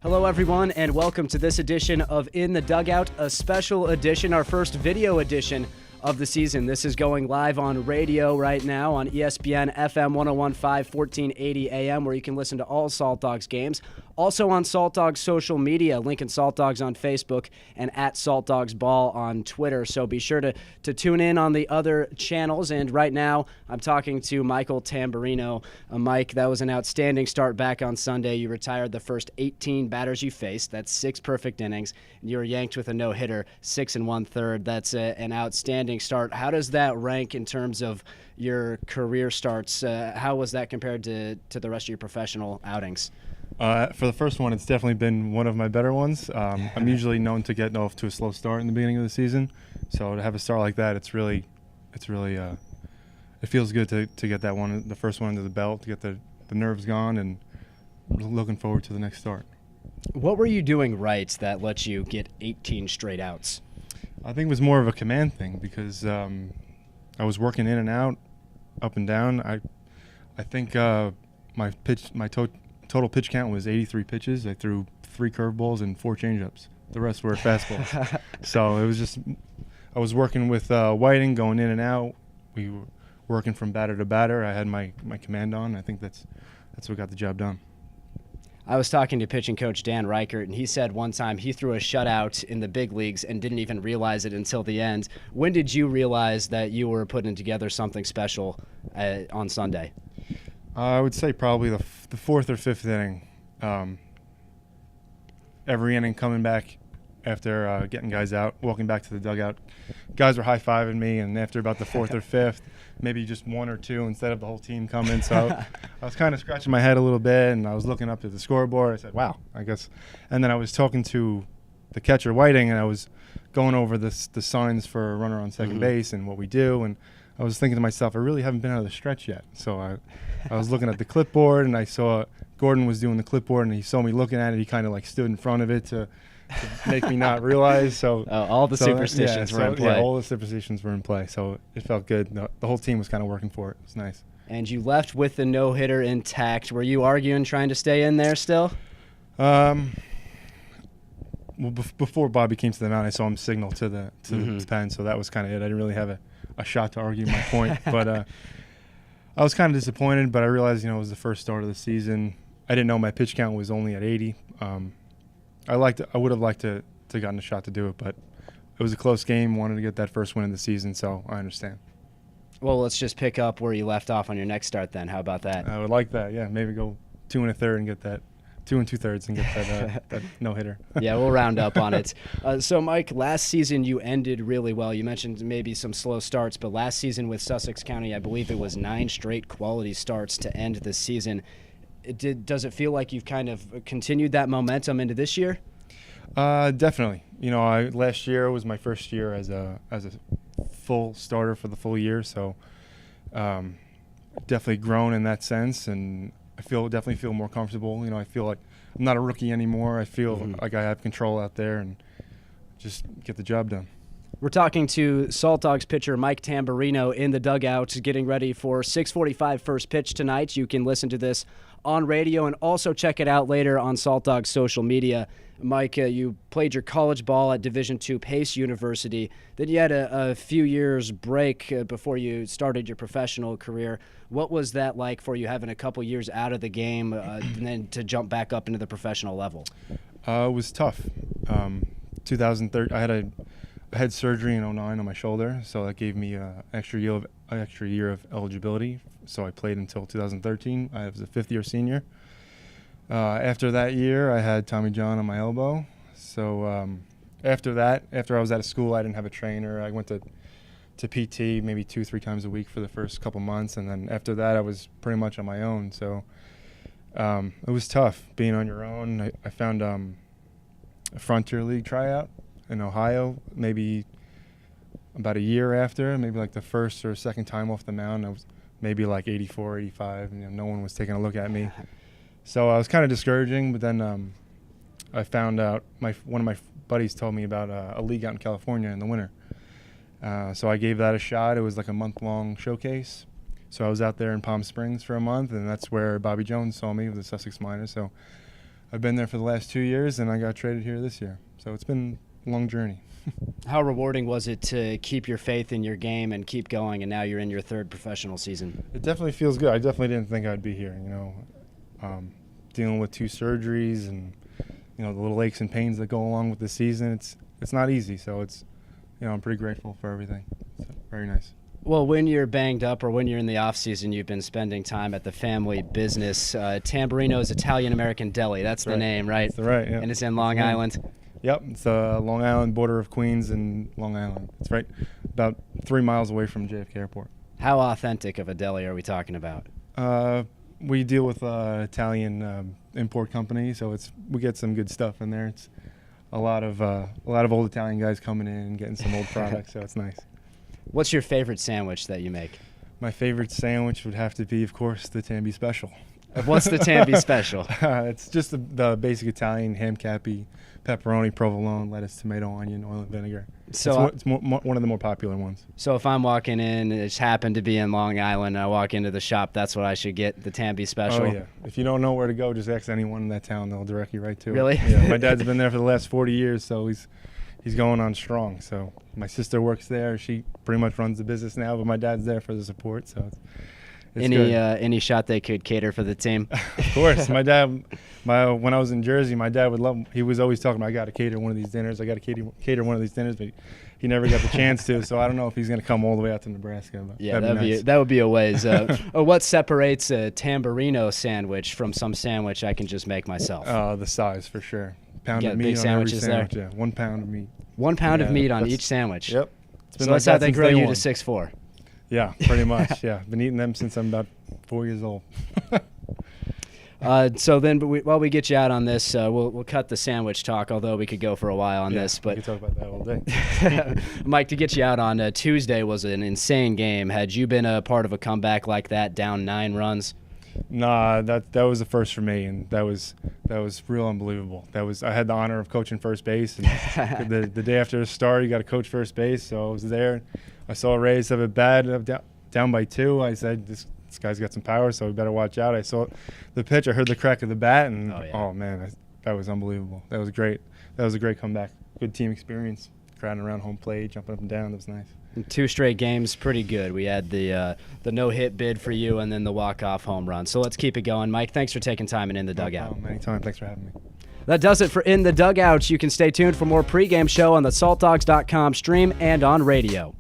Hello, everyone, and welcome to this edition of In the Dugout, a special edition, our first video edition of the season. This is going live on radio right now on ESPN FM 101.5, 1480 AM, where you can listen to all Saltdogs games. Also on Saltdogs social media, Lincoln Saltdogs on Facebook and at Saltdogsball on Twitter. So be sure to tune in on the other channels. And right now, I'm talking to Michael Tamburino. Mike, that was an outstanding start back on Sunday. You retired the first 18 batters you faced. That's 6 perfect innings. You were yanked with a no-hitter, 6 1/3. That's an outstanding start. How does that rank in terms of your career starts? How was that compared to the rest of your professional outings? For the first one, it's definitely been one of my better ones. I'm usually known to get off to a slow start in the beginning of the season, so to have a start like that, it feels good to get that one, the first one under the belt, to get the nerves gone, and looking forward to the next start. What were you doing right that let you get 18 straight outs? I think it was more of a command thing because I was working in and out, up and down. I think my total pitch count was 83 pitches. I threw 3 curveballs and 4 changeups. The rest were fastballs. So it was just, I was working with Whiting, going in and out. We were working from batter to batter. I had my command on. I think that's what got the job done. I was talking to pitching coach Dan Reichert, and he said one time he threw a shutout in the big leagues and didn't even realize it until the end. When did you realize that you were putting together something special on Sunday? I would say probably the 4th or 5th inning. Every inning coming back after getting guys out, walking back to the dugout, guys were high-fiving me, and after about the 4th or 5th, maybe just 1 or 2 instead of the whole team coming. So I was kind of scratching my head a little bit, and I was looking up at the scoreboard. I said, wow, I guess. And then I was talking to the catcher, Whiting, and I was going over the signs for a runner on second base and what we do, and I was thinking to myself, I really haven't been out of the stretch yet. So I was looking at the clipboard, and I saw Gordon was doing the clipboard, and he saw me looking at it. He kind of like stood in front of it to make me not realize. So all the superstitions were in play. Yeah, all the superstitions were in play. So it felt good. The whole team was kind of working for it. It was nice. And you left with the no-hitter intact. Were you arguing, trying to stay in there still? Well, before Bobby came to the mound, I saw him signal to the pen, so that was kind of it. I didn't really have a shot to argue my point, but I was kind of disappointed. But I realized, it was the first start of the season. I didn't know my pitch count was only at 80. I would have liked to gotten a shot to do it, but it was a close game. Wanted to get that first win of the season, so I understand. Well, let's just pick up where you left off on your next start then. How about that? I would like that. Yeah, maybe go 2 1/3 and get that. 2 2/3 and get that no-hitter. Yeah, we'll round up on it. So, Mike, last season you ended really well. You mentioned maybe some slow starts, but last season with Sussex County, I believe it was 9 straight quality starts to end the season. Does it feel like you've kind of continued that momentum into this year? Definitely. Last year was my first year as a full starter for the full year, so definitely grown in that sense, and I definitely feel more comfortable. I feel like I'm not a rookie anymore. I feel like I have control out there and just get the job done. We're talking to Saltdogs pitcher Mike Tamburino in the dugout, getting ready for 6:45 first pitch tonight. You can listen to this on radio and also check it out later on Saltdogs social media. Mike, you played your college ball at Division II Pace University. Then you had a few years break before you started your professional career. What was that like for you, having a couple years out of the game and then to jump back up into the professional level? It was tough. 2013, I had surgery in 2009 on my shoulder, so that gave me an extra year of eligibility. So I played until 2013. I was a 5th-year senior. After that year, I had Tommy John on my elbow. So after I was out of school, I didn't have a trainer. I went to PT maybe 2-3 times a week for the first couple months, and then after that, I was pretty much on my own. So it was tough being on your own. I found a Frontier League tryout in Ohio, maybe about a year after, maybe like the first or second time off the mound. I was maybe like 84, 85. No one was taking a look at me. So I was kind of discouraging, but then I found out one of my buddies told me about a league out in California in the winter. So I gave that a shot. It was like a month-long showcase. So I was out there in Palm Springs for a month, and that's where Bobby Jones saw me with the Sussex Miners. So I've been there for the last 2 years, and I got traded here this year. So it's been a long journey. How rewarding was it to keep your faith in your game and keep going, and now you're in your third professional season? It definitely feels good. I definitely didn't think I'd be here, dealing with 2 surgeries and, the little aches and pains that go along with the season. It's not easy, so I'm pretty grateful for everything. So, very nice. Well, when you're banged up or when you're in the off season, you've been spending time at the family business, Tamburino's Italian-American Deli. That's the name, right? That's right, yeah. And it's in Long Island. Yep, it's Long Island, border of Queens and Long Island. It's right about 3 miles away from JFK Airport. How authentic of a deli are we talking about? We deal with Italian import company, so we get some good stuff in there. It's a lot of old Italian guys coming in and getting some old products, so it's nice. What's your favorite sandwich that you make? My favorite sandwich would have to be, of course, the Tambi Special. What's the Tambi Special? It's just the basic Italian ham cappy, pepperoni, provolone, lettuce, tomato, onion, oil, and vinegar. So it's one of the more popular ones. So if I'm walking in, it just happened to be in Long Island, and I walk into the shop, that's what I should get, the Tambi Special? Oh, yeah. If you don't know where to go, just ask anyone in that town. They'll direct you right to it. Really? Yeah. My dad's been there for the last 40 years, so he's going on strong. So my sister works there. She pretty much runs the business now, but my dad's there for the support, so it's any shot they could cater for the team? Of course. My dad, when I was in Jersey, my dad would love. He was always talking about, I got to cater one of these dinners. I got to cater one of these dinners, but he never got the chance to. So I don't know if he's going to come all the way out to Nebraska. But yeah, nice. that would be a ways. What separates a Tamburino sandwich from some sandwich I can just make myself? The size, for sure. Pound of meat big on sandwiches every sandwich. there. Yeah, 1 pound of meat. 1 pound of meat on each sandwich. Yep. So that's how they grow you to 6'4". Yeah, pretty much. Yeah, been eating them since I'm about 4 years old. So then, while we get you out on this, we'll cut the sandwich talk. Although we could go for a while on this, but we could talk about that all day. Mike, to get you out on Tuesday was an insane game. Had you been a part of a comeback like that, down 9 runs? Nah, that was the first for me, and that was real unbelievable. I had the honor of coaching first base, and the day after the start, you got to coach first base. So I was there. I saw Reyes have it bad, down by 2. I said, this guy's got some power, so we better watch out. I saw the pitch. I heard the crack of the bat, and oh man, that was unbelievable. That was great. That was a great comeback. Good team experience. Crowding around home plate, jumping up and down. That was nice. 2 straight games, pretty good. We had the no-hit bid for you and then the walk-off home run. So let's keep it going. Mike, thanks for taking time and In the Dugout. Anytime. Thanks for having me. That does it for In the Dugout. You can stay tuned for more pregame show on the Saltdogs.com stream and on radio.